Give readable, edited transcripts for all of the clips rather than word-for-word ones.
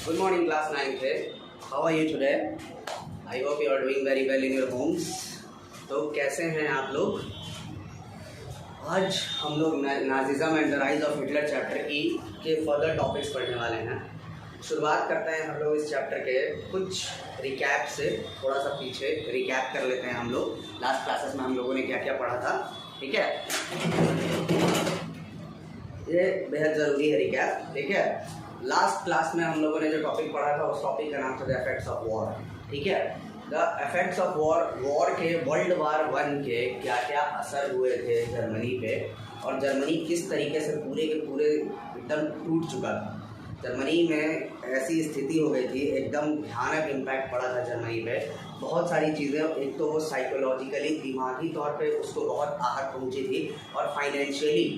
Good morning, class 9th. How are you today? I hope you are doing very well in your homes. तो कैसे हैं आप लोग? आज हम लोग Nazism and the rise of Hitler chapter ई के फर्दर टॉपिक्स पढ़ने वाले हैं। शुरुआत करते हैं हम लोग इस चैप्टर के कुछ रिकैप से। थोड़ा सा पीछे रिकैप कर लेते हैं हम लोग। लास्ट क्लासेस में हम लोगों ने क्या क्या पढ़ा था, ठीक है? ये बेहद ज़रूरी है रिकैप, ठीक है? लास्ट क्लास में हम लोगों ने जो टॉपिक पढ़ा था उस टॉपिक का नाम था द इफेक्ट्स ऑफ वॉर, ठीक है? द इफेक्ट्स ऑफ वॉर के वर्ल्ड वार 1 के क्या क्या असर हुए थे जर्मनी पे, और जर्मनी किस तरीके से पूरे के पूरे एकदम टूट चुका था। जर्मनी में ऐसी स्थिति हो गई थी, एकदम भयानक इम्पैक्ट पड़ा था जर्मनी पे। बहुत सारी चीज़ें, एक तो वो साइकोलॉजिकली दिमागी तौर पे उसको बहुत आहत पहुंची थी, और फाइनेंशियली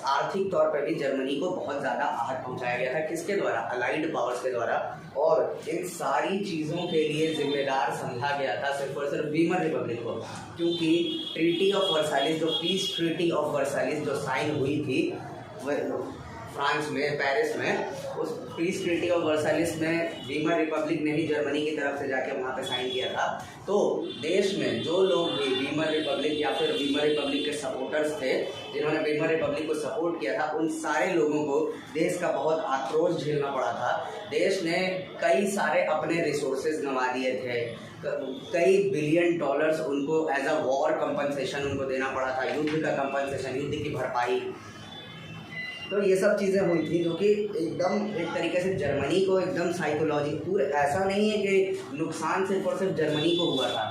आर्थिक तौर पर भी जर्मनी को बहुत ज़्यादा आहत पहुंचाया गया था। किसके द्वारा? अलाइड पावर्स के द्वारा। और इन सारी चीज़ों के लिए जिम्मेदार समझा गया था सिर्फ और सिर्फ वीमर रिपब्लिक को, क्योंकि ट्रीटी ऑफ वर्साइलिस, जो पीस ट्रीटी ऑफ वर्साइलिस जो साइन हुई थी फ्रांस में, पेरिस में, उस पीस ट्रीटी ऑफ वर्साइलिस में वीमर रिपब्लिक ने ही जर्मनी की तरफ से जाके वहाँ पे साइन किया था। तो देश में जो लोग भी वीमर रिपब्लिक या फिर वीमर रिपब्लिक के सपोर्टर्स थे, जिन्होंने वीमर रिपब्लिक को सपोर्ट किया था, उन सारे लोगों को देश का बहुत आक्रोश झेलना पड़ा था। देश ने कई सारे अपने रिसोर्सेज गंवा दिए थे, कई बिलियन डॉलर्स उनको एज अ वॉर कंपनसेशन उनको देना पड़ा था, युद्ध का कंपनसेशन, युद्ध की भरपाई। तो ये सब चीज़ें हुई थी जो कि एकदम एक तरीके से जर्मनी को एकदम साइकोलॉजी पूरे, ऐसा नहीं है कि नुकसान सिर्फ और सिर्फ जर्मनी को हुआ था।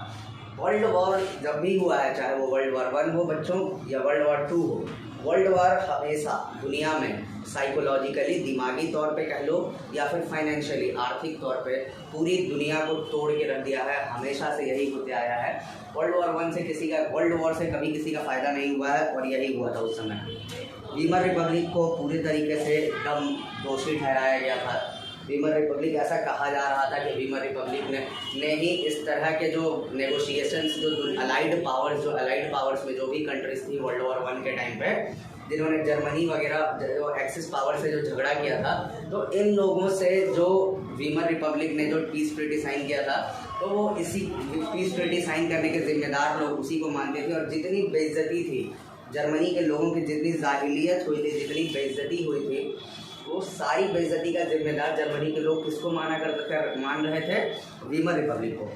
वर्ल्ड वॉर जब भी हुआ है, चाहे वो वर्ल्ड वॉर 1 हो बच्चों या वर्ल्ड वॉर 2 हो, वर्ल्ड वॉर हमेशा दुनिया में साइकोलॉजिकली, दिमागी तौर पे कह लो या फिर फाइनेंशियली, आर्थिक तौर पे पूरी दुनिया को तोड़ के रख दिया है। हमेशा से यही होते आया है। वर्ल्ड वॉर 1 से वर्ल्ड वॉर से कभी किसी का फ़ायदा नहीं हुआ है, और यही हुआ था उस समय। वीमर रिपब्लिक को पूरी तरीके से एकदम दोषी ठहराया गया था। वीमर रिपब्लिक, ऐसा कहा जा रहा था कि वीमर रिपब्लिक ने ही इस तरह के जो नेगोशिएशंस, जो अलाइड पावर्स में जो भी कंट्रीज थी वर्ल्ड वॉर 1 के टाइम पे, जिन्होंने जर्मनी वगैरह जो एक्सिस पावर से जो झगड़ा किया था, तो इन लोगों से जो वीमर रिपब्लिक ने जो पीस ट्रीटी साइन किया था, तो वो इसी पीस ट्रीटी साइन करने के जिम्मेदार लोग उसी को मानते थे। और जितनी बेइज्जती थी जर्मनी के लोगों की, जितनी जाहिलियत हुई थी, जितनी बेइज्जती हुई थी, वो सारी बेइज्जती का जिम्मेदार जर्मनी के लोग किसको मान रहे थे? वीमर रिपब्लिक को।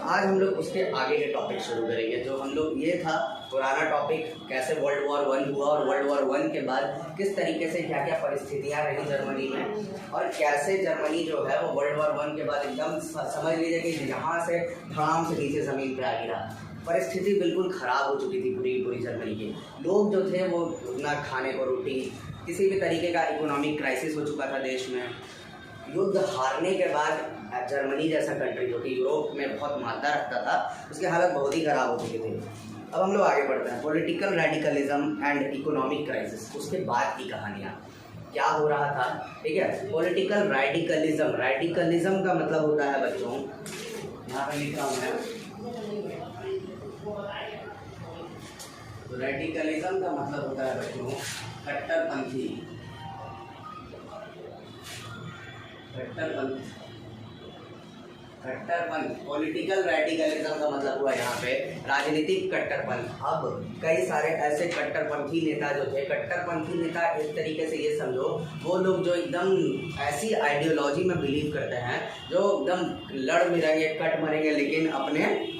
आज हम लोग उसके आगे के टॉपिक शुरू करेंगे। जो हम लोग, ये था पुराना टॉपिक, कैसे वर्ल्ड वॉर 1 हुआ और वर्ल्ड वॉर 1 के बाद किस तरीके से क्या क्या परिस्थितियाँ रही जर्मनी में, और कैसे जर्मनी जो है वो वर्ल्ड वॉर 1 के बाद एकदम समझ लीजिए कि यहाँ से धड़ाम से नीचे ज़मीन पर आ गिरा। परिस्थिति बिल्कुल ख़राब हो चुकी थी पूरी जर्मनी की। लोग जो थे वो ना खाने को रोटी, किसी भी तरीके का इकोनॉमिक क्राइसिस हो चुका था देश में। युद्ध हारने के बाद जर्मनी जैसा कंट्री जो कि यूरोप में बहुत मात्रा रखता था, उसकी हालत बहुत ही ख़राब हो चुकी थी। अब हम लोग आगे बढ़ते हैं। Political radicalism and economic crisis, उसके बाद की कहानियाँ क्या हो रहा था, ठीक है? पॉलिटिकल रेडिकलिज्म का मतलब होता है बच्चों, यहाँ पर लिखा हुआ है, रेडिकलिज्म का मतलब होता है बच्चों कट्टरपंथी। पॉलिटिकल रेडिकलिज्म का मतलब हुआ यहाँ पे राजनीतिक कट्टरपंथ। अब कई सारे ऐसे कट्टरपंथी नेता जो थे, कट्टरपंथी नेता इस तरीके से ये समझो, वो लोग जो एकदम ऐसी आइडियोलॉजी में बिलीव करते हैं, जो एकदम लड़ मिलेंगे, कट मरेंगे, लेकिन अपने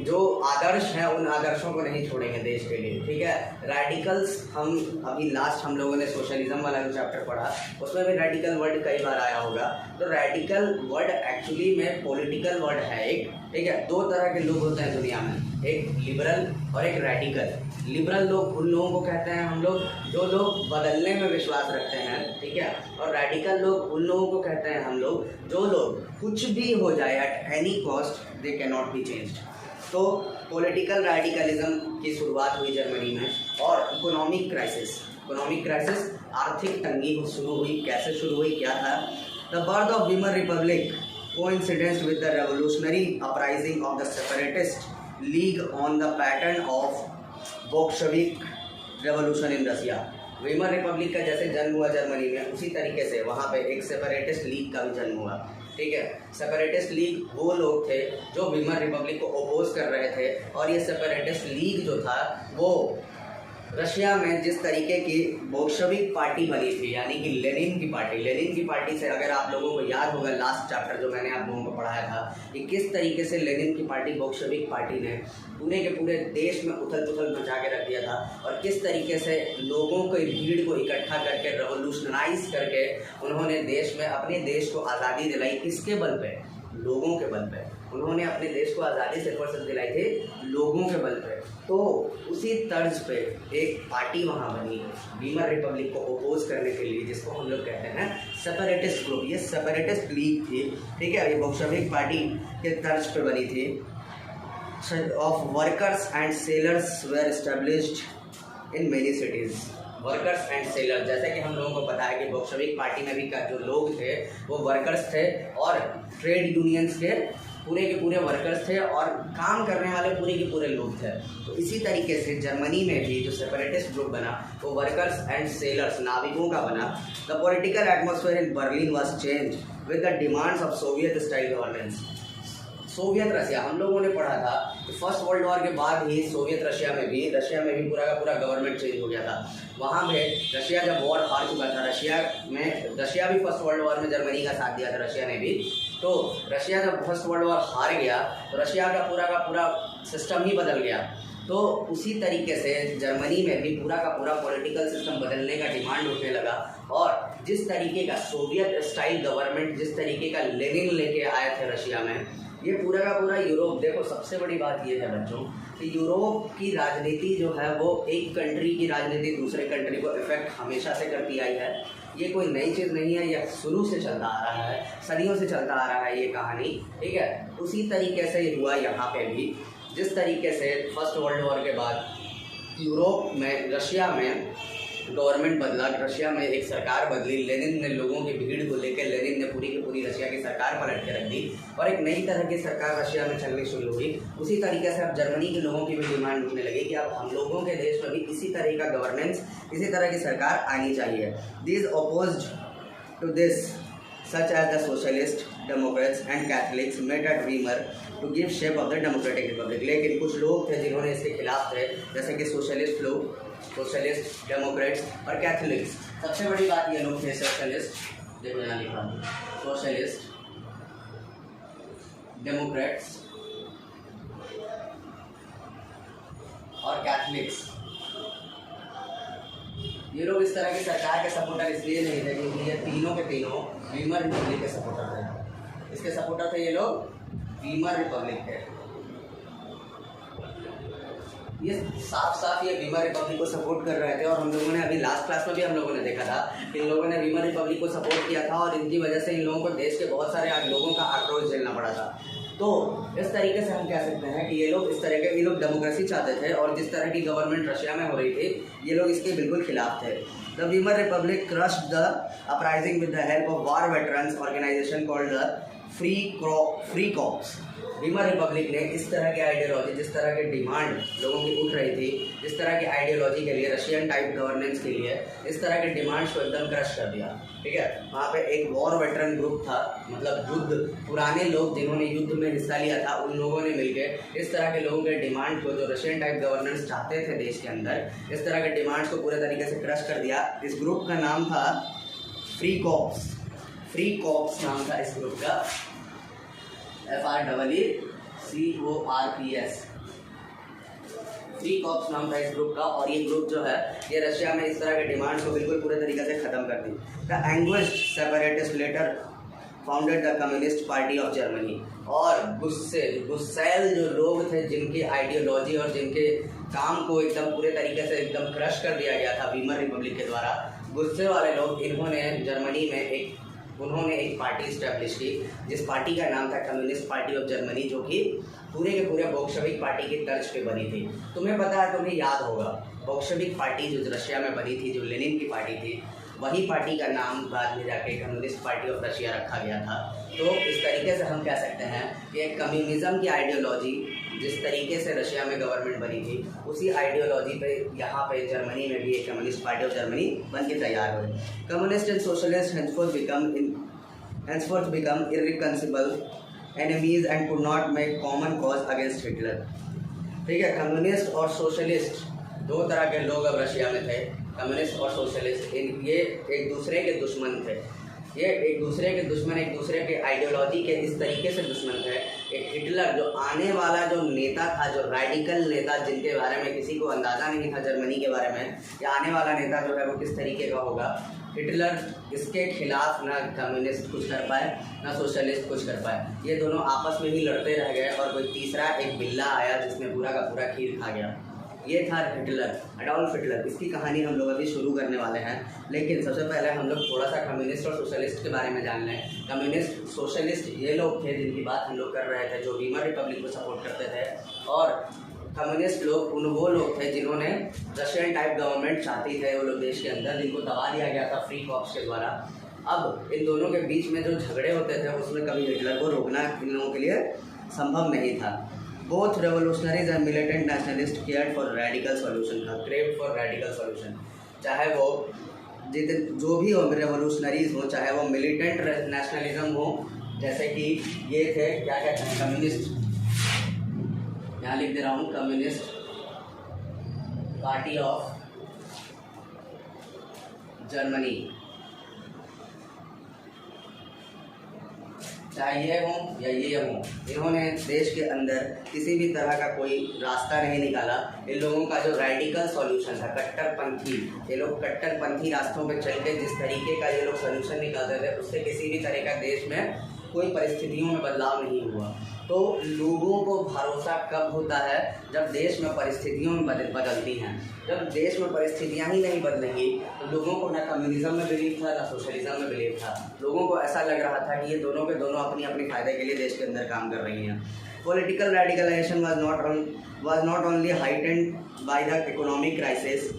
जो आदर्श हैं उन आदर्शों को नहीं छोड़ेंगे देश के लिए, ठीक है? रेडिकल्स, हम अभी लास्ट हम लोगों ने सोशलिज्म वाला जो चैप्टर पढ़ा, उसमें भी रेडिकल वर्ड कई बार आया होगा। तो रेडिकल वर्ड एक्चुअली में पॉलिटिकल वर्ड है एक, ठीक है? 2 तरह के लोग होते हैं दुनिया में, एक लिबरल और एक रेडिकल। लिबरल लोग उन लोगों को कहते हैं हम लोग जो लोग बदलने में विश्वास रखते हैं, ठीक है? और रेडिकल लोग उन लोगों को कहते हैं हम लोग जो लोग कुछ भी हो जाए, at any cost they can not be changed. तो पॉलिटिकल रेडिकलिज्म की शुरुआत हुई जर्मनी में। और इकोनॉमिक क्राइसिस, आर्थिक तंगी शुरू हुई। कैसे शुरू हुई, क्या था? The birth of Weimar republic coincidence with the revolutionary uprising of the separatist league on the pattern of Bolshevik revolution in Russia. Weimar republic का जैसे जन्म हुआ जर्मनी में, उसी तरीके से वहाँ पे एक सेपरेटिस्ट लीग का भी जन्म हुआ। ठीक है, सेपरेटिस्ट लीग वो लोग थे जो वीमर रिपब्लिक को अपोज कर रहे थे, और ये सेपरेटिस्ट लीग जो था वो रशिया में जिस तरीके की बोल्शेविक पार्टी बनी थी, यानी कि लेनिन की पार्टी से, अगर आप लोगों को याद होगा लास्ट चैप्टर जो मैंने आप लोगों को पढ़ाया था कि किस तरीके से लेनिन की पार्टी, बोल्शेविक पार्टी ने पूरे के पूरे देश में उथल पुथल मचा के रख दिया था, और किस तरीके से लोगों की भीड़ को इकट्ठा करके रेवोल्यूशनराइज करके उन्होंने देश में अपने देश को आज़ादी दिलाई। किसके बल पे? लोगों के बल पे। उन्होंने अपने देश को आज़ादी सिर्फ और सिर्फ दिलाई थी लोगों के बल पे। तो उसी तर्ज पे एक पार्टी वहाँ बनी वीमर रिपब्लिक को अपोज करने के लिए, जिसको हम लोग कहते हैं सेपरेटिस्ट ग्रुप। ये सेपरेटिस्ट लीग थी, ठीक है, ये बोल्शेविक पार्टी के तर्ज पे बनी थी। Of workers and sailors were established in many cities. Workers and sailor, जैसे कि हम लोगों को पता है कि बोल्शेविक पार्टी में भी जो लोग थे वो वर्कर्स थे और ट्रेड यूनियंस के पूरे वर्कर्स थे और काम करने वाले पूरे के पूरे लोग थे। तो इसी तरीके से जर्मनी में भी जो सेपरेटिस्ट ग्रुप बना वो वर्कर्स एंड सेलर्स, नाविकों का बना। The political atmosphere in Berlin was change with the demands of Soviet style governance. Soviet Russia, हम लोगों ने पढ़ा था कि फर्स्ट वर्ल्ड वॉर के बाद ही सोवियत रशिया में भी पूरा का पूरा गवर्नमेंट चेंज हो गया था। वहाँ पे रशिया जब वॉर हार चुका था, रशिया भी फर्स्ट वर्ल्ड वॉर में जर्मनी का साथ दिया था रशिया ने भी। तो रशिया जब फर्स्ट वर्ल्ड वॉर हार गया तो रशिया का पूरा सिस्टम ही बदल गया। तो उसी तरीके से जर्मनी में भी पूरा का पूरा पॉलिटिकल सिस्टम बदलने का डिमांड उठने लगा, और जिस तरीके का सोवियत स्टाइल गवर्नमेंट, जिस तरीके का लेनिन लेके आए थे रशिया में, ये पूरा का पूरा यूरोप। देखो सबसे बड़ी बात ये है बच्चों कि यूरोप की राजनीति जो है वो एक कंट्री की राजनीति दूसरे कंट्री को इफेक्ट हमेशा से करती आई है। ये कोई नई चीज़ नहीं है, ये शुरू से चलता आ रहा है, सदियों से चलता आ रहा है ये कहानी। ठीक है, उसी तरीके से हुआ यहाँ पे भी। जिस तरीके से फर्स्ट वर्ल्ड वॉर के बाद यूरोप में, रशिया में गवर्नमेंट बदला, रशिया में एक सरकार बदली, लेनिन ने लोगों की भीड़ को लेकर लेनिन ने पूरी की पूरी रशिया की सरकार पलट के रख दी और एक नई तरह की सरकार रशिया में चलनी शुरू हुई। उसी तरीके से अब जर्मनी के लोगों की भी डिमांड उठने लगी कि अब हम लोगों के देश में भी इसी तरह का गवर्नेंस, इसी तरह की सरकार आनी चाहिए। This opposed to this such as the socialist, Democrats and Catholics met at Weimar to give shape of the democratic republic। लेकिन कुछ लोग थे जिन्होंने इसके खिलाफ थे, जैसे कि सोशलिस्ट, डेमोक्रेट्स और कैथोलिक्स। सबसे बड़ी बात ये लोग थे सोशलिस्ट, देखो यहाँ लिखा हूँ, सोशलिस्ट, डेमोक्रेट्स और कैथोलिक्स। ये लोग इस तरह की सरकार के सपोर्टर इसलिए नहीं थे क्योंकि ये तीनों के तीनों वीमर रिपब्लिक के सपोर्टर थे। इसके सपोर्टर थे ये लोग वीमर रिपब्लिक थे। ये साफ साफ ये वीमर रिपब्लिक को सपोर्ट कर रहे थे, और हम लोगों ने अभी लास्ट क्लास में भी हम लोगों ने देखा था कि इन लोगों ने वीमर रिपब्लिक को सपोर्ट किया था और इनकी वजह से इन लोगों को देश के बहुत सारे लोगों का आक्रोश झेलना पड़ा था। तो इस तरीके से हम कह सकते हैं कि ये लोग डेमोक्रेसी चाहते थे, और जिस तरह की गवर्नमेंट रशिया में हो रही थी ये लोग इसके बिल्कुल खिलाफ थे। The Weimar republic crushed the uprising with the help of war veterans organisation called the free corps. Weimar republic ने इस तरह की आइडियोलॉजी, जिस तरह की डिमांड लोगों की उठ रही थी, इस तरह की आइडियोलॉजी के लिए, रशियन टाइप गवर्नेंस के लिए, इस तरह के डिमांड्स को एकदम क्रश कर दिया। ठीक है, वहाँ पे एक वॉर वेटरन ग्रुप था, मतलब युद्ध, पुराने लोग जिन्होंने युद्ध में हिस्सा लिया था, उन लोगों ने मिलकर इस तरह के लोगों के डिमांड को, जो रशियन टाइप गवर्नेंस चाहते थे देश के अंदर, इस तरह के डिमांड्स को पूरे तरीके से क्रश कर दिया। इस ग्रुप का नाम था फ्री कॉप्स नाम था इस ग्रुप का, FREECORPS, फ्री कॉप्स नाम था इस ग्रुप का। और ये ग्रुप जो है ये रशिया में इस तरह के डिमांड्स को बिल्कुल पूरे तरीके से ख़त्म कर दी। The anguished separatist later founded the Communist Party of Germany. और गुस्सैल जो लोग थे, जिनकी आइडियोलॉजी और जिनके काम को एकदम पूरे तरीके से एकदम क्रश कर दिया गया था वीमर रिपब्लिक के द्वारा, गुस्से वाले लोग, इन्होंने जर्मनी में उन्होंने एक पार्टी इस्टेब्लिश की, जिस पार्टी का नाम था कम्युनिस्ट पार्टी ऑफ जर्मनी, जो कि पूरे के पूरे बोल्शेविक पार्टी की तर्ज पे बनी थी। तुम्हें पता है, तुम्हें याद होगा बोल्शेविक पार्टी जो रशिया में बनी थी, जो लेनिन की पार्टी थी, वही पार्टी का नाम बाद में जाके कम्युनिस्ट पार्टी ऑफ रशिया रखा गया था। तो इस तरीके से हम कह सकते हैं कि एक कम्युनिज़्म की आइडियोलॉजी जिस तरीके से रशिया में गवर्नमेंट बनी थी, उसी आइडियोलॉजी पे यहाँ पे जर्मनी में भी एक कम्युनिस्ट पार्टी ऑफ जर्मनी बन के तैयार हुए। Communist and socialist henceforth become irreconcilable enemies and could not make common cause against Hitler। ठीक है, कम्युनिस्ट और सोशलिस्ट दो तरह के लोग अब रशिया में थे। कम्युनिस्ट और सोशलिस्ट ये एक दूसरे के दुश्मन थे। ये एक दूसरे के दुश्मन, एक दूसरे के आइडियोलॉजी के इस तरीके से दुश्मन थे। एक हिटलर जो आने वाला जो नेता था, जो रेडिकल नेता जिनके बारे में किसी को अंदाज़ा नहीं था जर्मनी के बारे में, या आने वाला नेता जो है वो किस तरीके का होगा, हिटलर इसके खिलाफ ना कम्युनिस्ट कुछ कर पाए ना सोशलिस्ट कुछ कर पाए। ये दोनों आपस में ही लड़ते रह गए और कोई तीसरा एक बिल्ला आया जिसने पूरा का पूरा खीर खा गया। ये था हिटलर, एडोल्फ हिटलर। इसकी कहानी हम लोग अभी शुरू करने वाले हैं, लेकिन सबसे पहले हम लोग थोड़ा सा कम्युनिस्ट और सोशलिस्ट के बारे में जान लें। कम्युनिस्ट सोशलिस्ट ये लोग थे जिनकी बात हम लोग कर रहे थे, जो वीमर रिपब्लिक को सपोर्ट करते थे, और कम्युनिस्ट लोग वो लोग थे जिन्होंने रशियन टाइप गवर्नमेंट चाहती थे वो लोग देश के अंदर, जिनको दबा दिया गया था फ्री कॉप्स के द्वारा। अब इन दोनों के बीच में जो झगड़े होते थे उसमें कभी हिटलर को रोकना इन लोगों के लिए संभव नहीं था। Both revolutionaries and militant nationalist cared for radical solution था, क्रेव्ड फॉर रेडिकल सॉल्यूशन। चाहे वो जो भी हो रेवोल्यूशनरीज हो, चाहे वो मिलिटेंट नेशनलिज्म हो, जैसे कि ये थे क्या कहते हैं कम्युनिस्ट, यहाँ लिख दे रहा हूँ, कम्युनिस्ट पार्टी ऑफ जर्मनी। चाहे ये हों या ये हों, इन्होंने देश के अंदर किसी भी तरह का कोई रास्ता नहीं निकाला। इन लोगों का जो रेडिकल सॉल्यूशन था, कट्टरपंथी, ये लोग कट्टरपंथी रास्तों पे चल के जिस तरीके का ये लोग सॉल्यूशन निकालते थे, उससे किसी भी तरह का देश में कोई परिस्थितियों में बदलाव नहीं हुआ। तो लोगों को भरोसा कब होता है? जब देश में परिस्थितियों में बदलती हैं। जब देश में परिस्थितियां ही नहीं बदलेंगी तो लोगों को ना कम्युनिज्म में बिलीव था ना सोशलिज्म में बिलीव था। लोगों को ऐसा लग रहा था कि ये दोनों के दोनों अपनी अपनी फ़ायदे के लिए देश के अंदर काम कर रही हैं। Political radicalisation was not only heightened by the economic crisis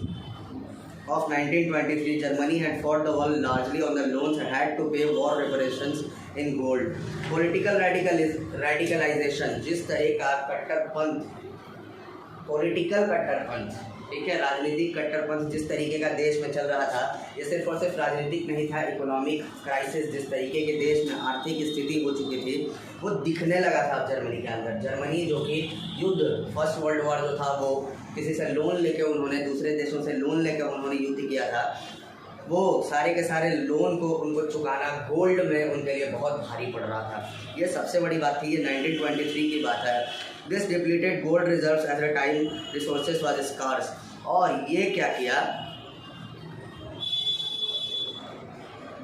of 1923, Germany had fought the war largely on the loans and had to pay war reparations in gold। Political radicalisation, जिस तरह का कट्टरपंथ, पॉलिटिकल कट्टरपंथ, ठीक है, राजनीतिक कट्टरपंथ जिस तरीके का देश में चल रहा था, ये सिर्फ और सिर्फ राजनीतिक नहीं था, इकोनॉमिक क्राइसिस जिस तरीके के देश में आर्थिक स्थिति हो चुकी थी वो दिखने लगा था जर्मनी के अंदर। जर्मनी जो कि युद्ध, फर्स्ट वर्ल्ड वॉर जो था वो किसी से लोन लेके, उन्होंने दूसरे देशों से लोन लेकर उन्होंने युद्ध किया था, वो सारे के सारे लोन को उनको चुकाना गोल्ड में उनके लिए बहुत भारी पड़ रहा था। ये सबसे बड़ी बात थी। ये 1923 की बात है। This depleted gold reserves at the time resources was scarce. और ये क्या किया,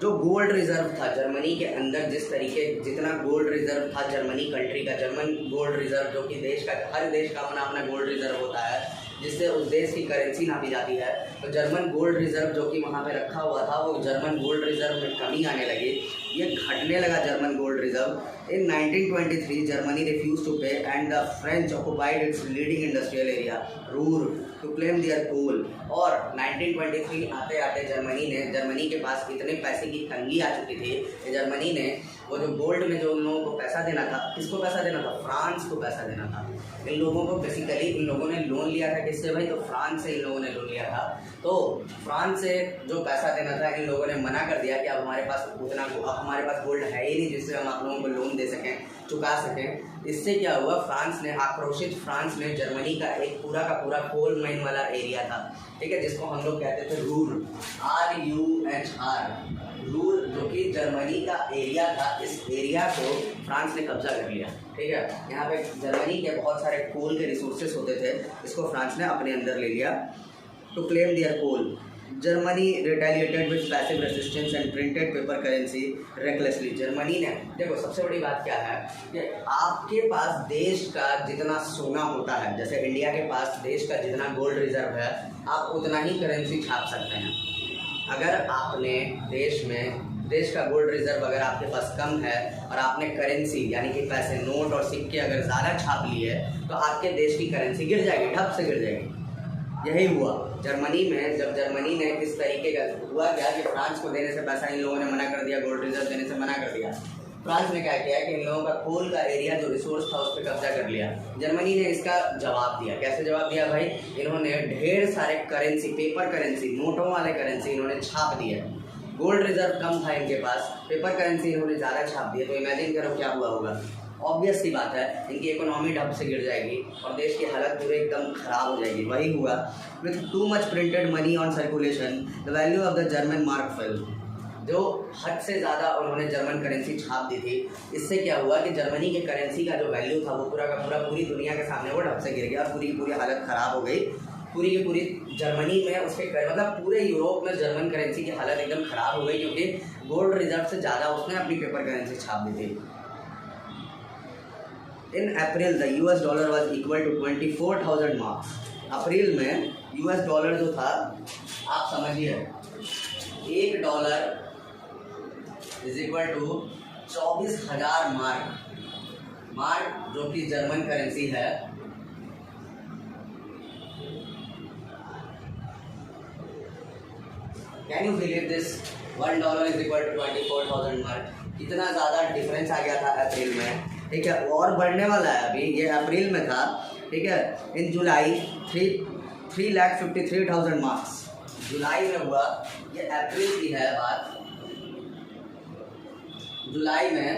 जो गोल्ड रिजर्व था जर्मनी के अंदर, जिस तरीके जितना गोल्ड रिजर्व था जर्मनी कंट्री का, जर्मन गोल्ड रिजर्व जो कि देश का, हर देश का अपना अपना गोल्ड रिजर्व होता है जिससे उस देश की करेंसी नापी जाती है। तो जर्मन गोल्ड रिजर्व जो कि वहाँ पे रखा हुआ था, वो जर्मन गोल्ड रिजर्व में कमी आने लगी, ये घटने लगा German gold reserve. In 1923 Germany refuse to pay and the French occupied its leading industrial area Ruhr to claim their coal. और 1923 आते आते जर्मनी के पास इतने पैसे की तंगी आ चुकी थी कि जर्मनी ने वो जो गोल्ड में जो उन लोगों को पैसा देना था, किसको पैसा देना था? फ्रांस को पैसा देना था। इन लोगों को बेसिकली इन लोगों ने लोन लिया था, किससे भाई? तो फ्रांस से इन लोगों ने लोन लिया था। तो फ्रांस से जो पैसा देना था इन लोगों ने मना कर दिया कि अब हमारे पास उतना, अब हमारे पास गोल्ड है ही नहीं जिससे हम आप लोगों को लोन दे सकें, चुका सकें। इससे क्या हुआ, फ्रांस ने, आक्रोशित फ्रांस ने जर्मनी का एक पूरा का पूरा कोल माइन वाला एरिया था, ठीक है, जिसको हम लोग कहते थे रूर, RUHR, रूर, जो कि जर्मनी का एरिया था। इस एरिया को फ्रांस ने कब्जा कर लिया, ठीक है। यहाँ पे जर्मनी के बहुत सारे कोल के रिसोर्सेस होते थे, इसको फ्रांस ने अपने अंदर ले लिया। To claim their coal, Germany retaliated with passive resistance and printed paper currency recklessly. Germany ने, देखो सबसे बड़ी बात क्या है कि आपके पास देश का जितना सोना होता है, जैसे इंडिया के पास देश का जितना गोल्ड रिजर्व है, आप उतना ही करेंसी छाप सकते हैं। अगर आपने देश का गोल्ड रिजर्व अगर आपके पास कम है और आपने करेंसी यानी कि पैसे, नोट और सिक्के अगर ज़्यादा छाप लिए तो आपके देश की करेंसी गिर जाएगी, ढप से गिर जाएगी। यही हुआ। जर्मनी में जब जर्मनी ने किस तरीके का हुआ क्या कि फ्रांस को देने से पैसा इन लोगों ने मना कर दिया, गोल्ड रिजर्व देने से मना कर दिया। फ्रांस ने क्या किया कि इन लोगों का कोल का एरिया जो रिसोर्स था उस पर कब्जा कर लिया। जर्मनी ने इसका जवाब दिया। कैसे जवाब दिया भाई? इन्होंने ढेर सारे करेंसी, पेपर करेंसी, नोटों वाले करेंसी इन्होंने छाप दिए। गोल्ड रिजर्व कम था इनके पास, पेपर करेंसी इन्होंने ज़्यादा छाप दिए। तो इमेजिन करो क्या हुआ होगा। ऑब्वियस सी बात है, इनकी इकोनॉमी ढप से गिर जाएगी और देश की हालत पूरे एकदम ख़राब हो जाएगी। वही हुआ। With too much printed money on circulation the value of the German mark fail. जो हद से ज़्यादा उन्होंने जर्मन करेंसी छाप दी थी, इससे क्या हुआ कि जर्मनी के करेंसी का जो वैल्यू था वो पूरा का पूरा पूरी दुनिया के सामने वो ढप से गिर गया। पूरी की पूरी हालत ख़राब हो गई। पूरी की पूरी जर्मनी में उसके मतलब पूरे यूरोप में जर्मन करेंसी की हालत एकदम ख़राब हो गई, क्योंकि गोल्ड रिजर्व से ज़्यादा उसने अपनी पेपर करेंसी छाप दी थी। In April the US dollar was equal to 24,000 marks. अप्रैल में US डॉलर जो था, आप समझिए $1 इज इक्वल टू 24,000 मार्क जो कि जर्मन करेंसी है। Can you believe this? $1 is equal to 24,000 mark. कितना ज़्यादा डिफरेंस आ गया था अप्रैल में, ठीक है। और बढ़ने वाला है। अभी ये अप्रैल में था, ठीक है। इन जुलाई 3,53,000 मार्क्स जुलाई में हुआ। ये अप्रैल की है बात। जुलाई में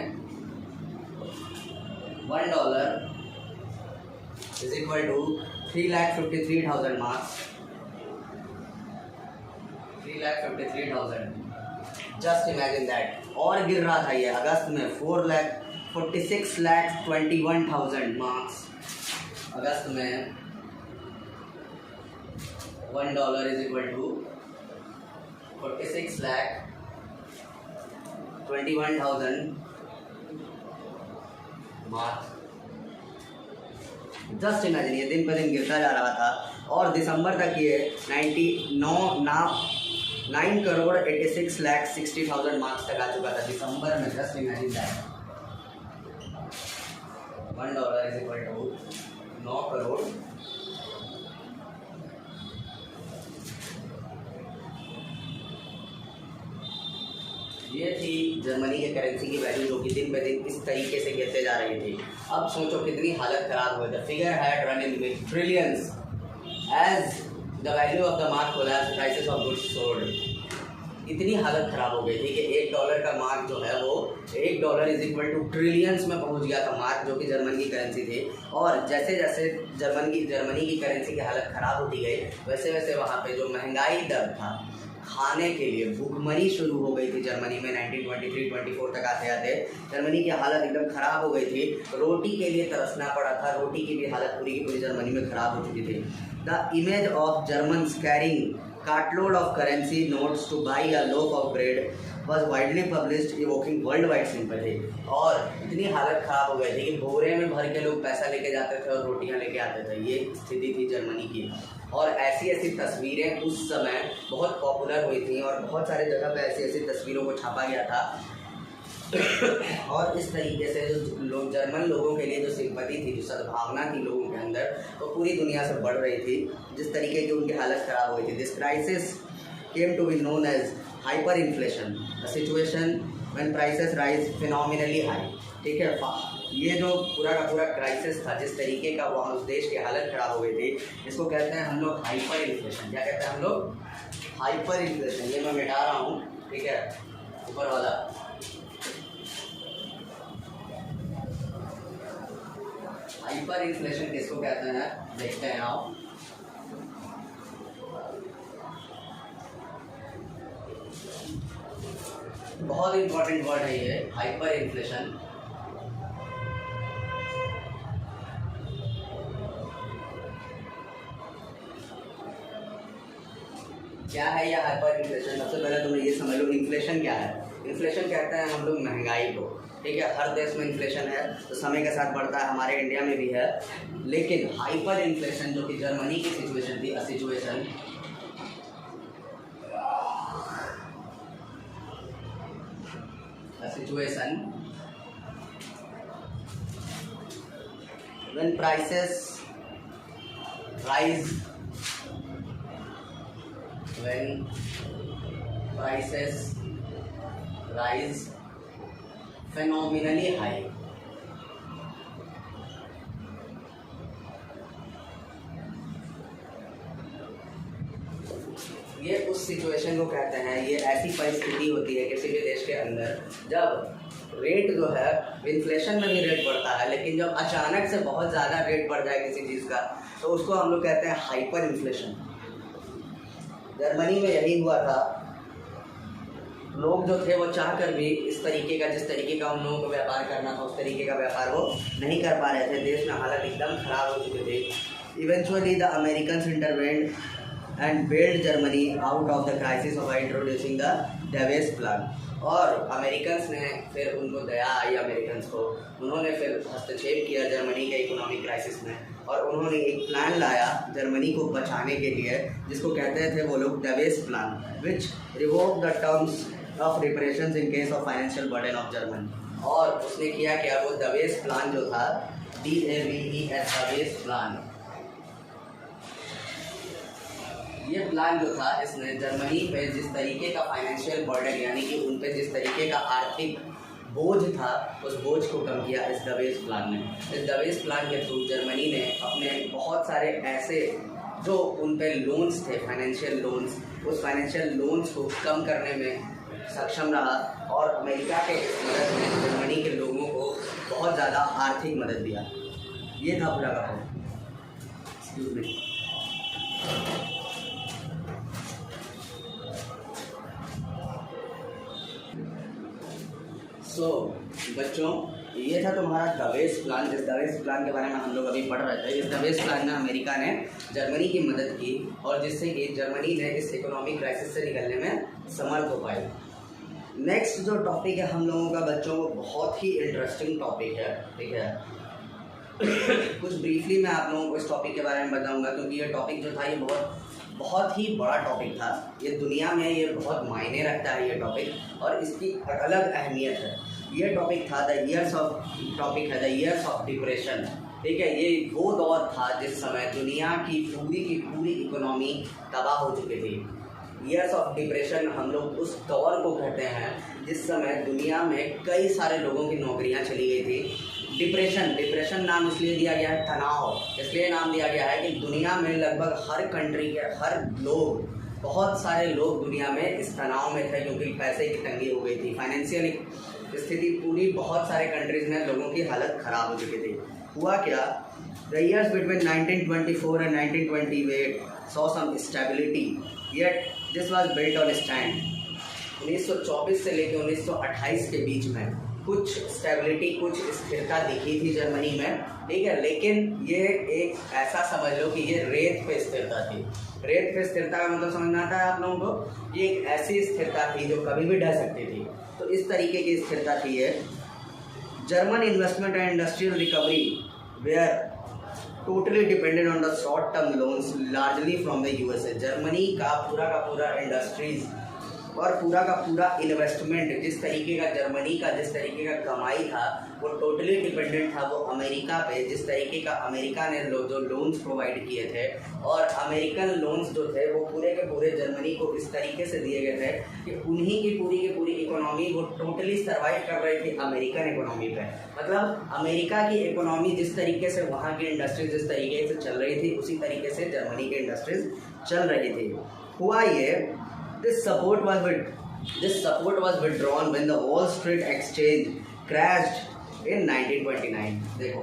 $1 is equal to 3,53,000 marks. 3,53,000, just imagine that. और गिर रहा था ये अगस्त में 46,21,000 मार्क्स। अगस्त में $1 is equal to 46,21,000 marks. Just imagine, ये दिन पर दिन गिरता जा रहा था और दिसंबर तक ये 9,86,60,000 मार्क्स तक आ चुका था दिसंबर में। Just imagine that. $1 is equal to 9 crore. ये थी जर्मनी के करेंसी की वैल्यू, जो कि दिन ब दिन इस तरीके से गिरते जा रही थी। अब सोचो कितनी हालत खराब हुई। The figure had run in trillions as the value of the mark collapse, prices of goods sold. इतनी हालत खराब हो गई थी कि $1 का मार्क जो है वो $1 इज इक्वल टू ट्रिलियंस में पहुंच गया था मार्क, जो कि जर्मन की करेंसी थी। और जैसे जैसे जर्मनी की करेंसी की हालत ख़राब होती गई, वैसे वैसे वहाँ पे जो महंगाई दर था खाने के लिए, भूखमरी शुरू हो गई थी जर्मनी में। 1923-24 तक आते आते जर्मनी की हालत एकदम ख़राब हो गई थी। रोटी के लिए तरसना पड़ा था। रोटी की भी हालत पूरी की पूरी जर्मनी में ख़राब हो चुकी थी। The image of Germans carrying cartload of currency notes to buy a loaf of bread was widely published, evoking worldwide sympathy। और इतनी हालत ख़राब हो गई थी कि बोरे में भर के लोग पैसा लेके जाते थे और रोटियां लेके आते थे। ये स्थिति थी जर्मनी की। और ऐसी ऐसी तस्वीरें उस समय बहुत पॉपुलर हुई थी और बहुत सारे जगह पे ऐसी ऐसी तस्वीरों को छापा गया था। और इस तरीके से जो लोग जर्मन लोगों के लिए जो सिंपैथी थी, जो सद्भावना थी लोगों के अंदर, वो पूरी दुनिया से बढ़ रही थी। जिस तरीके की उनकी हालत ख़राब हुई थी। This crisis came to be known as hyper inflation, a situation when prices rise phenomenally high. ठीक है, ये जो पूरा का पूरा क्राइसिस था, जिस तरीके का वहाँ उस देश की हालत ख़राब हो गई थी, इसको कहते हैं हम लोग हाइपर इन्फ्लेशन। क्या कहते हैं हम लोग? Hyper inflation. ये मैं मिटा रहा हूँ, ठीक है, ऊपर वाला। हाइपर इन्फ्लेशन किसको कहते हैं देखते हैं आप। बहुत इंपॉर्टेंट वर्ड है ये, हाइपर इन्फ्लेशन। क्या है यह हाइपर इन्फ्लेशन? सबसे पहले तुम्हें ये समझ लो इन्फ्लेशन क्या है। इन्फ्लेशन कहते हैं हम लोग महंगाई को, ठीक है। हर देश में इन्फ्लेशन है तो समय के साथ बढ़ता है, हमारे इंडिया में भी है। लेकिन हाइपर इन्फ्लेशन जो कि जर्मनी की सिचुएशन थी, a situation when prices rise when prices rise phenomenally high. ये उस सिचुएशन को कहते हैं, ये ऐसी परिस्थिति होती है किसी भी देश के अंदर जब रेट जो है, इन्फ्लेशन में भी रेट बढ़ता है, लेकिन जब अचानक से बहुत ज़्यादा रेट बढ़ जाए किसी चीज़ का तो उसको हम लोग कहते हैं हाइपर इन्फ्लेशन। जर्मनी में यही हुआ था। लोग जो थे वो चाह कर भी इस तरीके का, जिस तरीके का उन लोगों को व्यापार करना था उस तरीके का व्यापार वो नहीं कर पा रहे थे। देश में हालत एकदम ख़राब हो चुके थे। Eventually the Americans intervened and bailed Germany out of the crisis by introducing the Davos plan। और अमेरिकन्स ने फिर, उनको दया आई अमेरिकन्स को, उन्होंने फिर हस्तक्षेप किया जर्मनी के इकोनॉमिक क्राइसिस में और उन्होंने एक प्लान लाया जर्मनी को बचाने के लिए, जिसको कहते थे वो लोग Davos plan, which revoke the terms of reparations in case of financial burden of Germany. और उसने किया क्या, वो Davos प्लान जो था, DAVES Davos प्लान, ये प्लान जो था इसने जर्मनी पे जिस तरीके का फाइनेंशियल बर्डन, यानी कि उन पे जिस तरीके का आर्थिक बोझ था, उस बोझ को कम किया इस Davos प्लान ने। इस Davos प्लान के थ्रू जर्मनी ने अपने बहुत सारे ऐसे जो उन पे लोन्स थे, फाइनेंशियल लोन्स, उस फाइनेंशियल लोन्स को कम करने में सक्षम रहा और अमेरिका के इस मदद में जर्मनी के लोगों को बहुत ज़्यादा आर्थिक मदद दिया। ये था पूरा का एक्सक्यूज मी। बच्चों, ये था तुम्हारा Davos प्लान। जिस Davos प्लान के बारे में हम लोग अभी पढ़ रहे थे, इस Davos प्लान में अमेरिका ने जर्मनी की मदद की और जिससे कि जर्मनी ने इस इकोनॉमिक क्राइसिस से निकलने में समर्थ हो पाई। नेक्स्ट जो टॉपिक है हम लोगों का बच्चों, बहुत ही इंटरेस्टिंग टॉपिक है, ठीक है। कुछ ब्रीफली मैं आप लोगों को इस टॉपिक के बारे में बताऊंगा, क्योंकि ये टॉपिक जो था ये बहुत ही बड़ा टॉपिक था। ये दुनिया में ये बहुत मायने रखता है ये टॉपिक, और इसकी अलग अहमियत है। ये टॉपिक था द ईयर्स ऑफ डिप्रेशन, ठीक है। ये वो दौर था जिस समय दुनिया की पूरी इकोनॉमी तबाह हो चुकी थी। ईयर्स ऑफ डिप्रेशन हम लोग उस दौर को कहते हैं जिस समय दुनिया में कई सारे लोगों की नौकरियां चली गई थी। डिप्रेशन नाम इसलिए दिया गया है, तनाव इसलिए नाम दिया गया है कि दुनिया में लगभग हर कंट्री के हर लोग, बहुत सारे लोग दुनिया में इस तनाव में थे, क्योंकि पैसे की तंगी हो गई थी, फाइनेंशियल स्थिति पूरी बहुत सारे कंट्रीज़ में लोगों की हालत ख़राब हो चुकी थी। हुआ क्या, the years between 1924 and 1928 saw some stability, yet this was built on stand। 1924 से लेकर 1928 के बीच में कुछ स्टेबिलिटी, कुछ स्थिरता दिखी थी जर्मनी में, ठीक है। लेकिन ये एक ऐसा समझ लो कि ये रेत पे स्थिरता थी। रेत पे स्थिरता का मतलब समझना आता है आप लोगों को, ये एक ऐसी स्थिरता थी जो कभी भी ढह सकती थी। तो इस तरीके की स्थिरता थी ये। German investment and industrial recovery were totally dependent on the short term loans largely from the USA। Germany का पूरा इंडस्ट्रीज और पूरा का पूरा इन्वेस्टमेंट, जिस तरीके का जर्मनी का जिस तरीके का कमाई था, वो टोटली डिपेंडेंट था वो अमेरिका पे। जिस तरीके का अमेरिका ने जो लोन्स प्रोवाइड किए थे, और अमेरिकन लोन्स जो थे वो पूरे के पूरे जर्मनी को इस तरीके से दिए गए थे कि उन्हीं की पूरी इकोनॉमी वो टोटली सर्वाइव कर रही थी अमेरिकन इकोनॉमी पे। मतलब अमेरिका की इकोनॉमी जिस तरीके से, वहाँ की इंडस्ट्रीज जिस तरीके से चल रही थी, उसी तरीके से जर्मनी की इंडस्ट्रीज चल रही थी। हुआ ये, This support was withdrawn when the Wall Street Exchange crashed in 1929। देखो,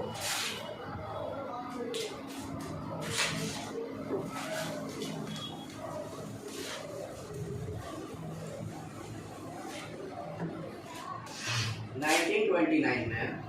में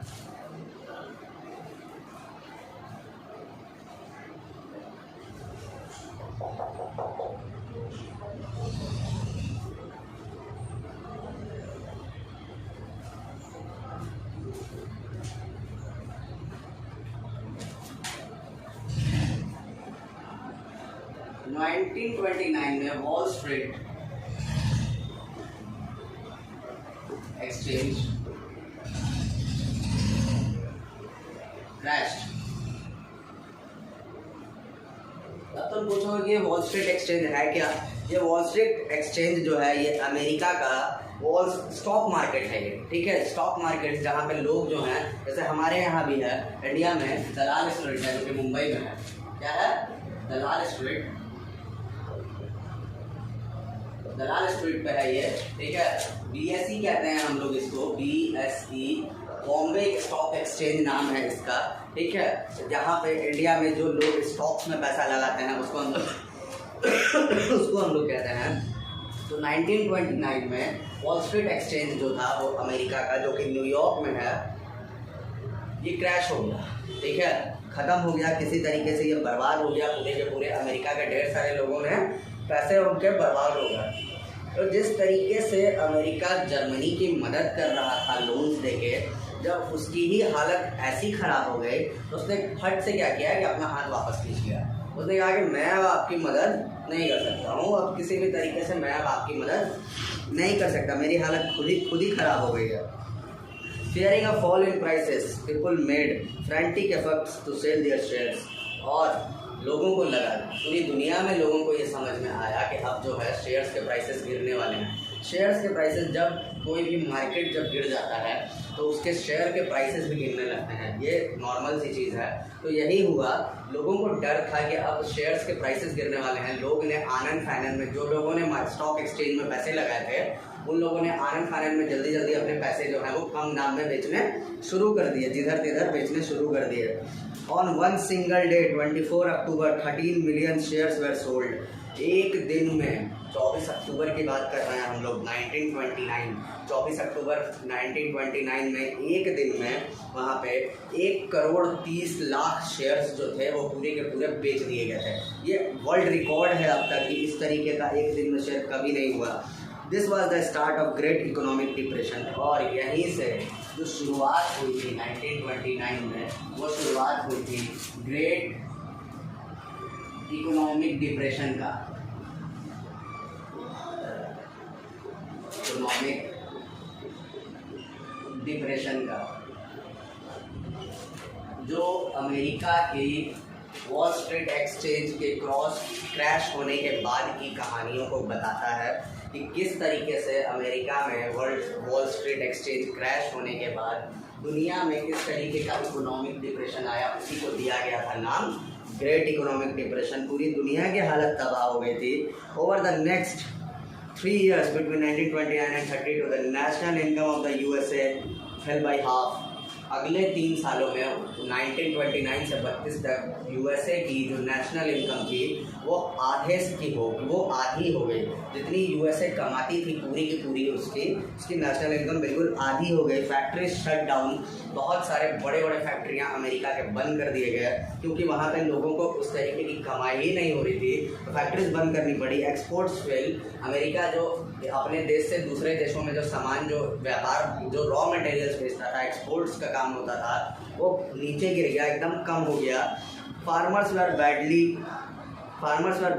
1929 में वॉल स्ट्रीट एक्सचेंज क्रैश्ड। अब तुम पूछोगे कि वॉल स्ट्रीट एक्सचेंज है क्या? ये वॉल स्ट्रीट एक्सचेंज जो है ये अमेरिका का वॉल स्टॉक मार्केट है ये, ठीक है। स्टॉक मार्केट जहाँ पे लोग जो हैं, जैसे हमारे यहाँ भी है इंडिया में दलाल स्ट्रीट है जो कि मुंबई में है। क्या है? दलाल स्ट्रीट, दलाल स्ट्रीट पे है ये, ठीक है। BSE कहते हैं हम लोग इसको, BSE, बॉम्बे स्टॉक एक्सचेंज नाम है इसका, ठीक है। जहाँ पे इंडिया में जो लोग स्टॉक्स में पैसा लगाते हैं उसको हम लोग कहते हैं। तो 1929 में वॉल स्ट्रीट एक्सचेंज जो था वो अमेरिका का, जो कि न्यूयॉर्क में है, ये क्रैश हो गया, ठीक है, ख़त्म हो गया किसी तरीके से, ये बर्बाद हो गया। पूरे के पूरे अमेरिका के ढेर सारे लोगों ने पैसे उनके बर्बाद हो गए। तो जिस तरीके से अमेरिका जर्मनी की मदद कर रहा था लोन्स देके, जब उसकी ही हालत ऐसी ख़राब हो गई तो उसने फट से क्या किया कि अपना हाथ वापस खींच लिया। उसने कहा कि मैं अब आपकी मदद नहीं कर सकता हूँ, अब किसी भी तरीके से मैं अब आपकी मदद नहीं कर सकता, मेरी हालत खुद ही ख़राब हो गई है। Fearing a fall in prices, people made frantic efforts to sell their shares। और लोगों को लगा, पूरी दुनिया में लोगों को ये समझ में आया कि अब जो है शेयर्स के प्राइसेस गिरने वाले हैं। शेयर्स के प्राइसेस, जब कोई भी मार्केट जब गिर जाता है तो उसके शेयर के प्राइसेस भी गिरने लगते हैं, ये नॉर्मल सी चीज़ है। तो यही हुआ, लोगों को डर था कि अब शेयर्स के प्राइसेस गिरने वाले हैं। लोग ने आनंद फानंद में, जो लोगों ने स्टॉक एक्सचेंज में पैसे लगाए थे, उन लोगों ने आनंद फानंद में जल्दी जल्दी अपने पैसे जो हैं वो कम दाम में बेचने शुरू कर दिए, जिधर तिधर बेचने शुरू कर दिए। On one single day 24 October 13 million shares were sold. एक दिन में, 24 अक्टूबर की बात कर रहे हैं हम लोग, 1929, 24 अक्टूबर 1929 में एक दिन में वहाँ पे 1,30,00,000 शेयर्स जो थे वो पूरे के पूरे बेच दिए गए थे। ये वर्ल्ड रिकॉर्ड है अब तक कि इस तरीके का एक दिन में शेयर कभी नहीं हुआ। This was the start of great economic depression. और यहीं से जो शुरुआत हुई थी 1929 में, वो शुरुआत हुई थी ग्रेट इकोनॉमिक डिप्रेशन का। इकोनॉमिक डिप्रेशन का, जो अमेरिका की वॉल स्ट्रीट एक्सचेंज के क्रैश होने के बाद की कहानियों को बताता है कि किस तरीके से अमेरिका में वॉल स्ट्रीट एक्सचेंज क्रैश होने के बाद दुनिया में किस तरीके का इकोनॉमिक डिप्रेशन आया। उसी को दिया गया था नाम ग्रेट इकोनॉमिक डिप्रेशन। पूरी दुनिया की हालत तबाह हो गई थी। Over the next 3 years between 1929 and 32, the national income of the USA fell by half। अगले 3 सालों में 1929 से 32 तक यूएसए की जो नेशनल इनकम थी वो आधी हो गई। जितनी यूएसए कमाती थी पूरी की पूरी उसकी नेशनल इनकम बिल्कुल आधी हो गई। फैक्ट्री शट डाउन, बहुत सारे बड़े बड़े फैक्ट्रियां अमेरिका के बंद कर दिए गए क्योंकि वहाँ पे लोगों को उस तरीके की कमाई ही नहीं हो रही थी, तो फैक्ट्रीज बंद करनी पड़ी। Exports fail. अमेरिका जो अपने देश से दूसरे देशों में जो सामान, जो व्यापार, जो रॉ मटेरियल्स बेचता था, एक्सपोर्ट्स का काम होता था, वो नीचे गिर गया, एकदम कम हो गया। Farmers were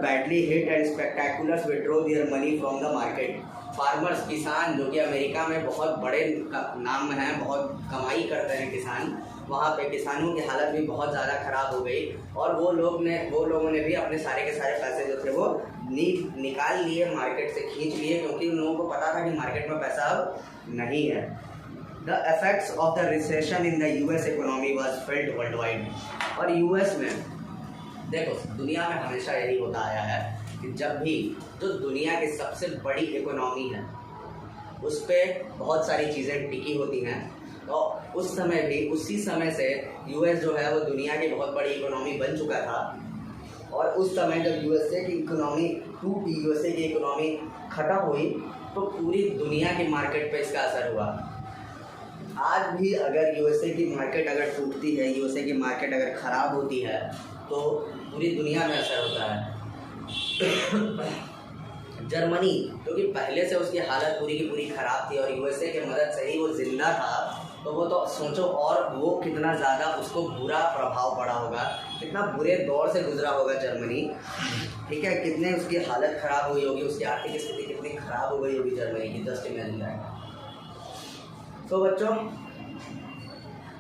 badly hit and spectaculars withdraw their money from the market. Farmers, किसान, जो कि अमेरिका में बहुत बड़े नाम हैं, बहुत कमाई करते हैं किसान, वहाँ पे किसानों की हालत भी बहुत ज़्यादा ख़राब हो गई। और वो लोगों ने भी अपने सारे के सारे पैसे जो थे वो निकाल लिए, मार्केट से खींच लिए, क्योंकि उन लोगों को पता था कि मार्केट में पैसा अब नहीं है। The effects of the recession in the US economy was felt world wide. और यूएस में देखो, दुनिया में हमेशा यही होता आया है कि जब भी जो दुनिया की सबसे बड़ी इकोनॉमी है उस पर बहुत सारी चीज़ें टिकी होती हैं, तो उस समय भी, उसी समय से यूएस जो है वो दुनिया की बहुत बड़ी इकोनॉमी बन चुका था। और उस समय जब यूएसए की इकोनॉमी टूटी, यूएसए की इकोनॉमी खत्म हुई, तो पूरी दुनिया की मार्केट पे इसका असर हुआ। आज भी अगर यूएसए की मार्केट अगर टूटती है, यूएसए की मार्केट अगर ख़राब होती है, तो पूरी दुनिया में असर होता है। जर्मनी, क्योंकि पहले से उसकी हालत पूरी की पूरी ख़राब थी और यूएसए की मदद से ही वो जिंदा था, तो वो तो सोचो और वो कितना ज़्यादा उसको बुरा प्रभाव पड़ा होगा, कितना बुरे दौर से गुजरा होगा जर्मनी, ठीक है, कितने उसकी हालत ख़राब हुई होगी, उसकी आर्थिक स्थिति कितनी ख़राब हो गई होगी जर्मनी की, जस्ट इमेजिन दैट। तो बच्चों,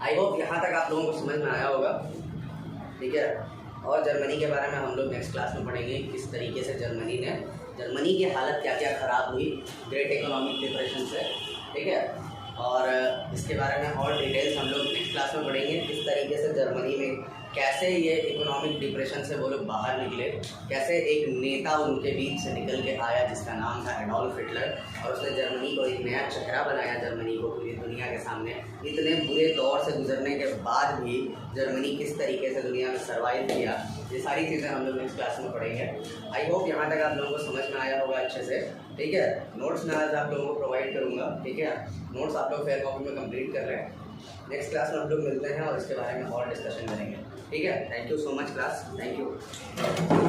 आई होप यहाँ तक आप लोगों को समझ में आया होगा, ठीक है। और जर्मनी के बारे में हम लोग नेक्स्ट क्लास में पढ़ेंगे किस तरीके से जर्मनी ने जर्मनी की हालत क्या क्या ख़राब हुई ग्रेट इकोनॉमिक डिप्रेशन से, ठीक है। और इसके बारे में और डिटेल्स हम लोग नेक्स्ट क्लास में पढ़ेंगे, किस तरीके से जर्मनी में कैसे ये इकोनॉमिक डिप्रेशन से वो लोग बाहर निकले, कैसे एक नेता उनके बीच से निकल के आया जिसका नाम था एडोल्फ हिटलर, और उसने जर्मनी को एक नया चेहरा बनाया, जर्मनी को पूरी दुनिया के सामने। इतने बुरे दौर से गुजरने के बाद भी जर्मनी किस तरीके से दुनिया में सर्वाइव किया, ये सारी चीज़ें हम लोग नेक्स्ट क्लास में पढ़ेंगे। आई होप यहाँ तक आप लोगों को समझ में आया होगा अच्छे से, ठीक है। नोट्स मैं आज आप लोगों को प्रोवाइड करूँगा, ठीक है। नोट्स आप लोग फेयर कॉपी में कंप्लीट कर रहे हैं। नेक्स्ट क्लास में हम लोग मिलते हैं और इसके बारे में और डिस्कशन करेंगे, ठीक है। Thank you so much class, thank you.